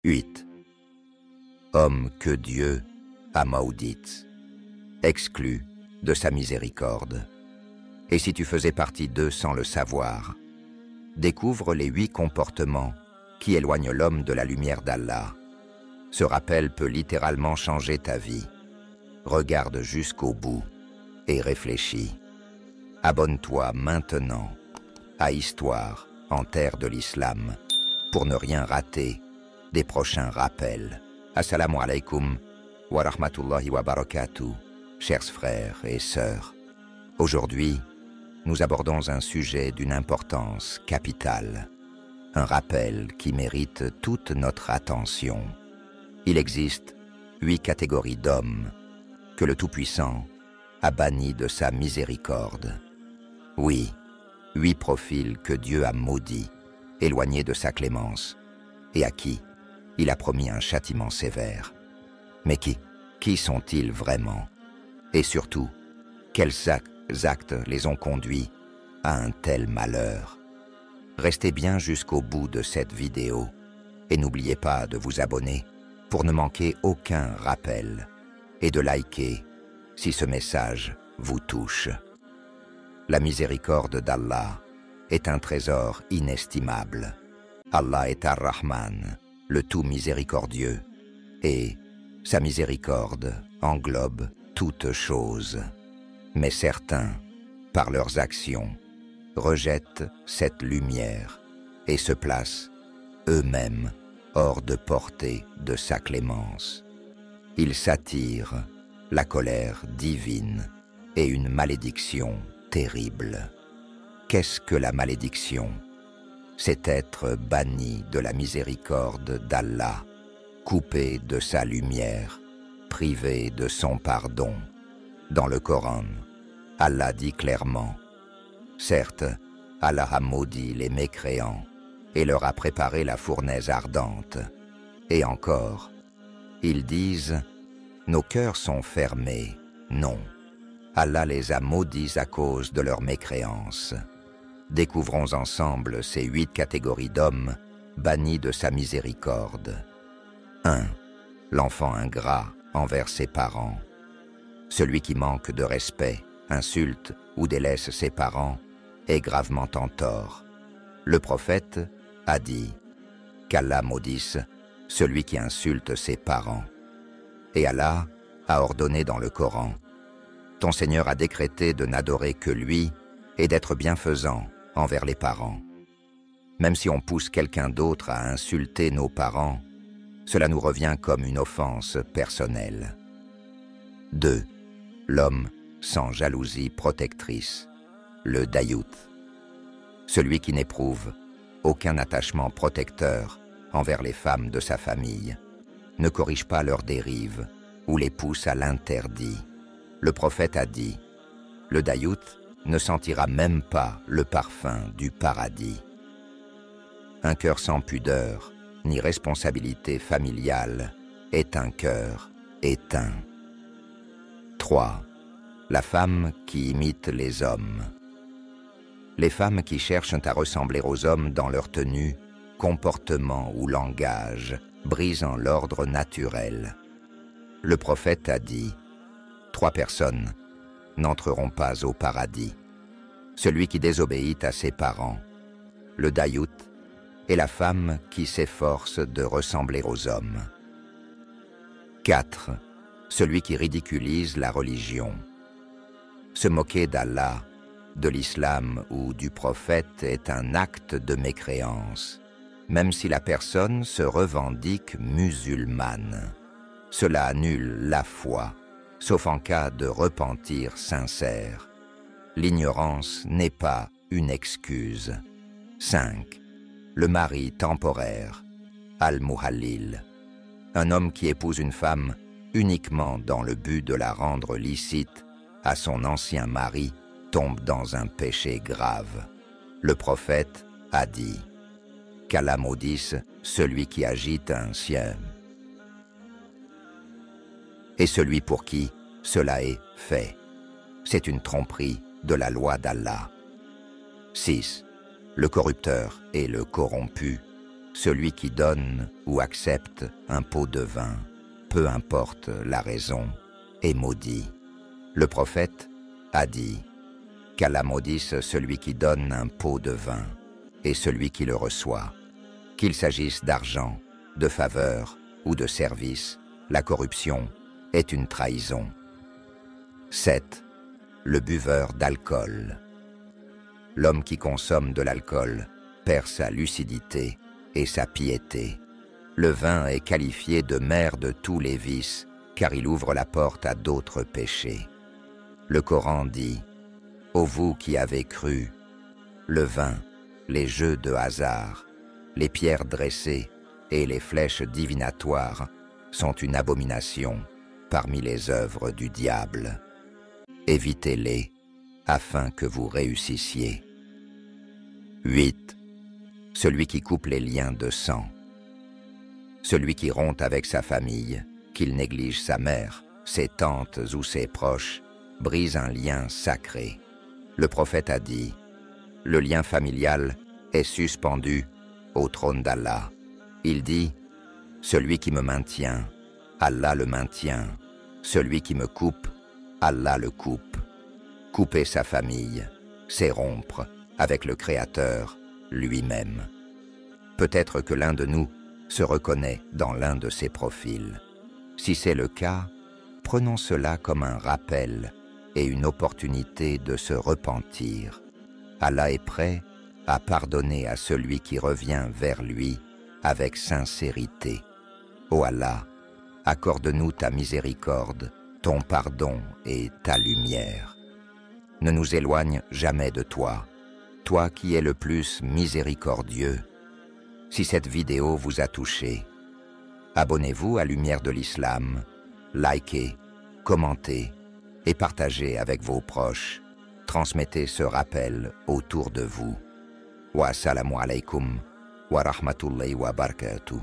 8. Homme que Dieu a maudite, exclu de sa miséricorde. Et si tu faisais partie d'eux sans le savoir, découvre les 8 comportements qui éloignent l'homme de la lumière d'Allah. Ce rappel peut littéralement changer ta vie. Regarde jusqu'au bout et réfléchis. Abonne-toi maintenant à Histoire en terre de l'islam pour ne rien rater des prochains rappels. Assalamu alaikum wa rahmatullahi wa barakatuh, chers frères et sœurs. Aujourd'hui, nous abordons un sujet d'une importance capitale, un rappel qui mérite toute notre attention. Il existe 8 catégories d'hommes que le Tout-Puissant a bannis de sa miséricorde. Oui, 8 profils que Dieu a maudits, éloignés de sa clémence, et à qui il a promis un châtiment sévère. Mais qui sont-ils vraiment? Et surtout, quels actes les ont conduits à un tel malheur? Restez bien jusqu'au bout de cette vidéo et n'oubliez pas de vous abonner pour ne manquer aucun rappel et de liker si ce message vous touche. La miséricorde d'Allah est un trésor inestimable. Allah est Ar-Rahman, le tout miséricordieux, et sa miséricorde englobe toutes choses. Mais certains, par leurs actions, rejettent cette lumière et se placent eux-mêmes hors de portée de sa clémence. Ils s'attirent la colère divine et une malédiction terrible. Qu'est-ce que la malédiction? C'est être banni de la miséricorde d'Allah, coupé de sa lumière, privé de son pardon. Dans le Coran, Allah dit clairement: certes, Allah a maudit les mécréants et leur a préparé la fournaise ardente. Et encore, ils disent: nos cœurs sont fermés. Non, Allah les a maudits à cause de leur mécréance. Découvrons ensemble ces 8 catégories d'hommes bannis de sa miséricorde. 1. L'enfant ingrat envers ses parents. Celui qui manque de respect, insulte ou délaisse ses parents est gravement en tort. Le prophète a dit qu'Allah maudisse celui qui insulte ses parents. Et Allah a ordonné dans le Coran: ton Seigneur a décrété de n'adorer que lui et d'être bienfaisant envers les parents. Même si on pousse quelqu'un d'autre à insulter nos parents, cela nous revient comme une offense personnelle. 2. L'homme sans jalousie protectrice, le dayout. Celui qui n'éprouve aucun attachement protecteur envers les femmes de sa famille, ne corrige pas leurs dérives ou les pousse à l'interdit. Le prophète a dit: le dayout ne sentira même pas le parfum du paradis. Un cœur sans pudeur ni responsabilité familiale est un cœur éteint. 3. La femme qui imite les hommes. Les femmes qui cherchent à ressembler aux hommes dans leur tenue, comportement ou langage, brisant l'ordre naturel. Le prophète a dit: 3 personnes n'entreront pas au paradis: celui qui désobéit à ses parents, le dayout et la femme qui s'efforce de ressembler aux hommes. 4. Celui qui ridiculise la religion. Se moquer d'Allah, de l'islam ou du prophète est un acte de mécréance, même si la personne se revendique musulmane. Cela annule la foi, sauf en cas de repentir sincère. L'ignorance n'est pas une excuse. 5. Le mari temporaire, al-muhallil. Un homme qui épouse une femme uniquement dans le but de la rendre licite à son ancien mari tombe dans un péché grave. Le prophète a dit qu'Allah maudisse celui qui agite un siem et celui pour qui cela est fait. C'est une tromperie de la loi d'Allah. 6. Le corrupteur et le corrompu celui qui donne ou accepte un pot de vin, peu importe la raison, est maudit. Le prophète a dit qu'Allah maudisse celui qui donne un pot de vin et celui qui le reçoit. Qu'il s'agisse d'argent, de faveur ou de service, la corruption est une trahison. 7. Le buveur d'alcool. L'homme qui consomme de l'alcool perd sa lucidité et sa piété. Le vin est qualifié de mère de tous les vices, car il ouvre la porte à d'autres péchés. Le Coran dit « Ô vous qui avez cru, le vin, les jeux de hasard, les pierres dressées et les flèches divinatoires sont une abomination parmi les œuvres du diable. Évitez-les afin que vous réussissiez. » 8. Celui qui coupe les liens de sang. Celui qui rompt avec sa famille, qu'il néglige sa mère, ses tantes ou ses proches, brise un lien sacré. Le prophète a dit « Le lien familial est suspendu au trône d'Allah. » Il dit « Celui qui me maintient, Allah le maintient. Celui qui me coupe, Allah le coupe. » Couper sa famille, c'est rompre avec le Créateur lui-même. Peut-être que l'un de nous se reconnaît dans l'un de ces profils. Si c'est le cas, prenons cela comme un rappel et une opportunité de se repentir. Allah est prêt à pardonner à celui qui revient vers lui avec sincérité. Ô Allah, accorde-nous ta miséricorde, ton pardon et ta lumière. Ne nous éloigne jamais de toi, toi qui es le plus miséricordieux. Si cette vidéo vous a touché, abonnez-vous à Lumière de l'Islam, likez, commentez et partagez avec vos proches. Transmettez ce rappel autour de vous. Wa assalamu alaikum wa rahmatullahi wa barakatuh.